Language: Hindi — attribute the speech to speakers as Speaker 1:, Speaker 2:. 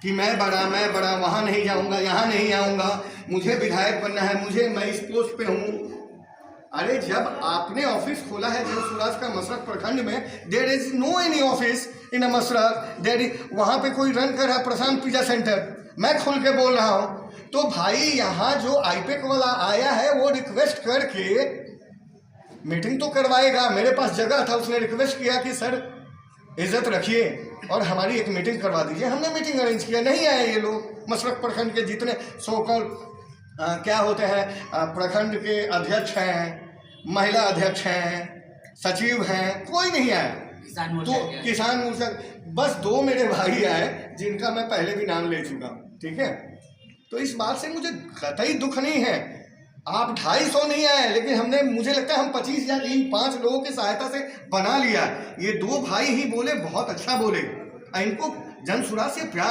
Speaker 1: कि मैं बड़ा वहाँ नहीं जाऊँगा, यहाँ नहीं आऊँगा, मुझे विधायक बनना है, मैं इस पोस्ट पे हूँ। अरे जब आपने ऑफिस खोला है जन सुराज का मसरख प्रखंड में, there is no any office in a Masrakh, वहाँ पे कोई रन कर रहा है प्रशांत पिज्जा सेंटर, मैं खुल के बोल रहा हूँ। तो भाई यहाँ जो आईपेक वाला आया है वो रिक्वेस्ट करके मीटिंग तो करवाएगा। मेरे पास जगह था, उसने रिक्वेस्ट किया कि सर इज्जत रखिए और हमारी एक मीटिंग करवा दीजिए। हमने मीटिंग अरेंज किया, नहीं आए ये लोग। मसरख प्रखंड के जितने सोकल क्या होते हैं, प्रखंड के अध्यक्ष हैं, महिला अध्यक्ष हैं, सचिव हैं, कोई नहीं आया। तो किसान मोर्चा बस 2 मेरे भाई आए जिनका मैं पहले भी नाम ले चुका, ठीक है। तो इस बात से मुझे कतई दुख नहीं है। आप 250 नहीं आए, लेकिन हमने, मुझे लगता है हम 25 या 5 लोगों की सहायता से बना लिया। ये 2 भाई ही बोले, बहुत अच्छा बोले, इनको जन सुराज से प्यार